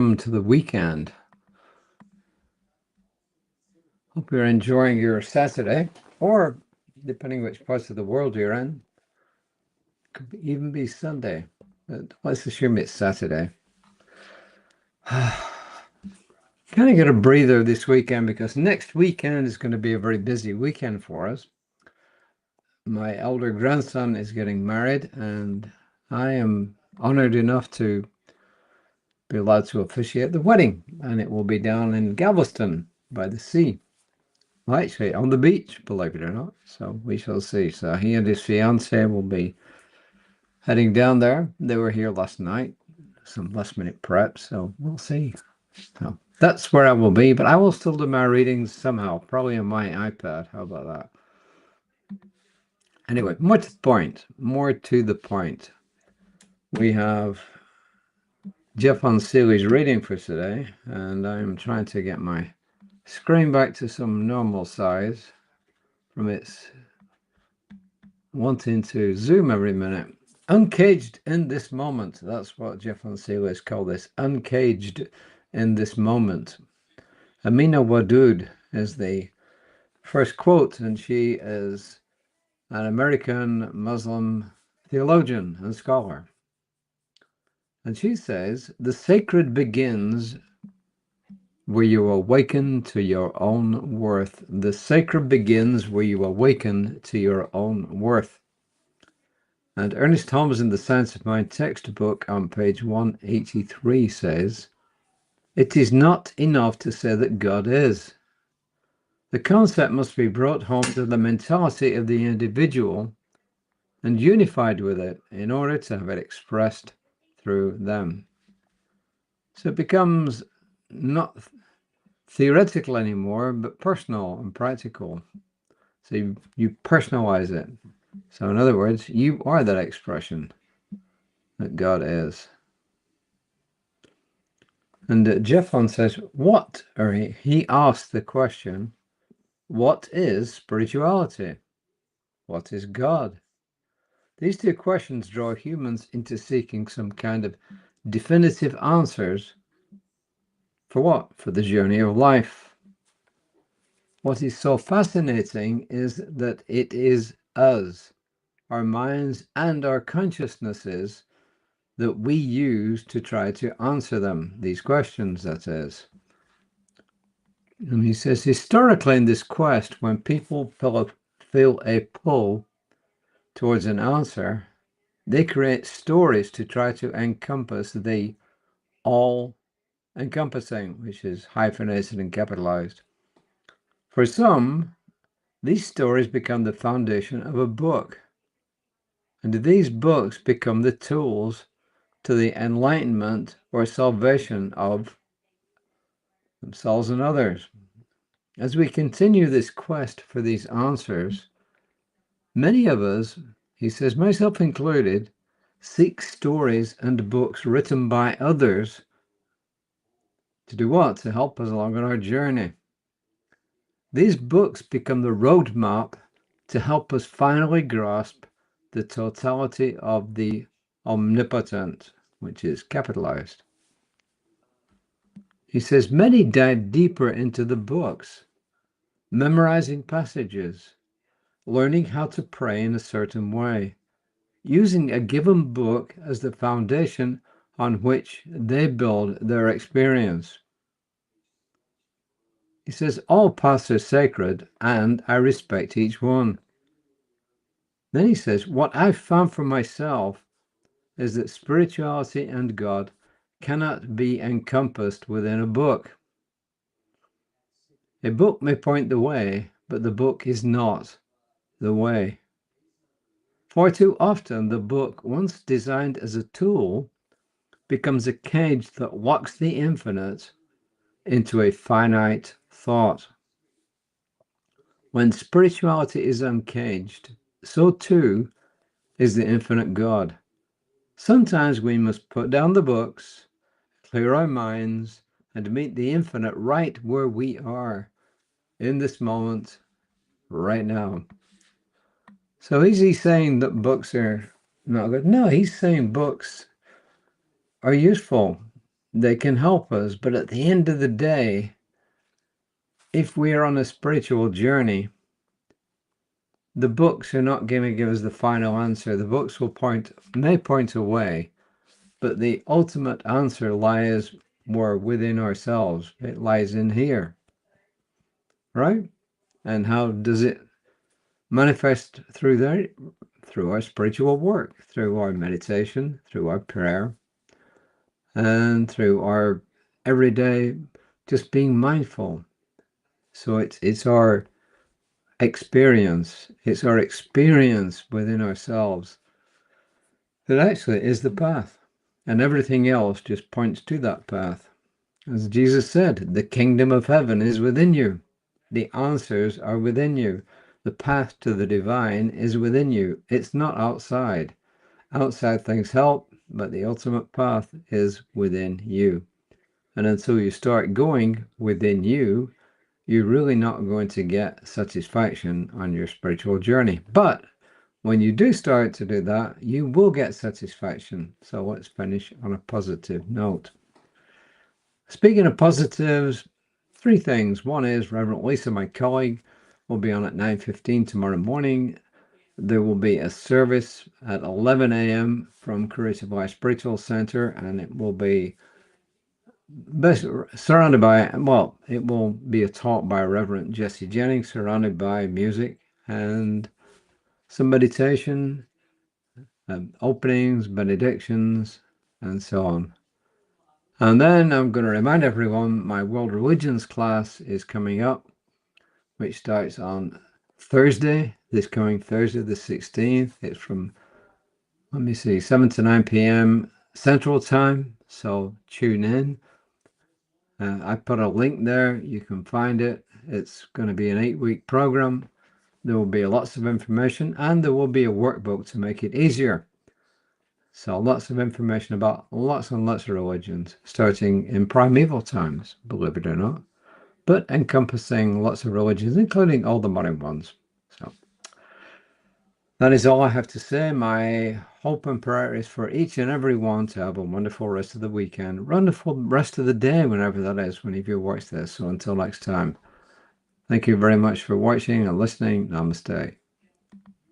To the weekend. Hope you're enjoying your Saturday, or depending which parts of the world you're in, could even be Sunday. But let's assume it's Saturday. Kind of get a breather this weekend because next weekend is going to be a very busy weekend for us. My elder grandson is getting married, and I am honored enough to be allowed to officiate the wedding, and it will be down in Galveston by the sea. Well, actually, on the beach, believe it or not. So we shall see. So he and his fiancée will be heading down there. They were here last night, some last minute prep. So we'll see. So that's where I will be, but I will still do my readings somehow, probably on my iPad. How about that? Anyway, more to the point. More to the point. We have Jeffon Seely's reading for today, and I'm trying to get my screen back to some normal size from its wanting to zoom every minute. Uncaged in this moment. That's what Jeffon Seely has called this. Uncaged in this moment. Amina Wadud is the first quote, and she is an American Muslim theologian and scholar. And she says, the sacred begins where you awaken to your own worth. The sacred begins where you awaken to your own worth. And Ernest Holmes in the Science of Mind textbook on page 183 says, it is not enough to say that God is. The concept must be brought home to the mentality of the individual and unified with it in order to have it expressed through them. So it becomes not theoretical anymore, but personal and practical. So you personalize it. So in other words, you are that expression that God is. And Jeffon says, what, or he asked the question, what is spirituality? What is God? These two questions draw humans into seeking some kind of definitive answers. For what? For the journey of life. What is so fascinating is that it is us, our minds and our consciousnesses, that we use to try to answer them, these questions, that is. And he says, historically in this quest, when people feel a pull towards an answer, they create stories to try to encompass the all-encompassing, which is hyphenated and capitalized. For some, these stories become the foundation of a book. And these books become the tools to the enlightenment or salvation of themselves and others. As we continue this quest for these answers, many of us, he says, myself included, seek stories and books written by others to do what? To help us along on our journey. These books become the roadmap to help us finally grasp the totality of the omnipotent, which is capitalized. He says, many dive deeper into the books, memorizing passages, learning how to pray in a certain way, using a given book as the foundation on which they build their experience. He says, all paths are sacred, and I respect each one. Then he says, what I've found for myself is that spirituality and God cannot be encompassed within a book. A book may point the way, but the book is not the way. For too often, the book, once designed as a tool, becomes a cage that locks the infinite into a finite thought. When spirituality is uncaged, so too is the infinite God. Sometimes we must put down the books, clear our minds, and meet the infinite right where we are, in this moment, right now. So is he saying that books are not good? No, he's saying books are useful. They can help us, but at the end of the day, if we are on a spiritual journey, the books are not going to give us the final answer. The books may point away, but the ultimate answer lies more within ourselves. It lies in here, right? And how does it manifest through there? Through our spiritual work, through our meditation, through our prayer, and through our everyday just being mindful. So it's our experience. It's our experience within ourselves that actually is the path. And everything else just points to that path. As Jesus said, the kingdom of heaven is within you. The answers are within you. The path to the divine is within you. It's not outside. Outside things help, but the ultimate path is within you. And until you start going within you, you're really not going to get satisfaction on your spiritual journey. But when you do start to do that, you will get satisfaction. So let's finish on a positive note. Speaking of positives, 3 things. One is Reverend Lisa, my colleague, will be on at 9:15 tomorrow morning. There will be a service at 11 a.m. from Creative Life Spiritual Center, and it will be surrounded by, well, it will be a talk by Reverend Jesse Jennings, surrounded by music and some meditation, openings, benedictions, and so on. And then I'm going to remind everyone my World Religions class is coming up, which starts on Thursday, this coming Thursday, the 16th. It's from, 7 to 9 p.m. Central Time, so tune in. I put a link there. You can find it. It's going to be an 8-week program. There will be lots of information, and there will be a workbook to make it easier. So lots of information about lots and lots of religions, starting in primeval times, believe it or not, but encompassing lots of religions, including all the modern ones. So that is all I have to say. My hope and prayer is for each and every one to have a wonderful rest of the weekend, wonderful rest of the day, whenever that is, whenever you watch this. So until next time, thank you very much for watching and listening. Namaste.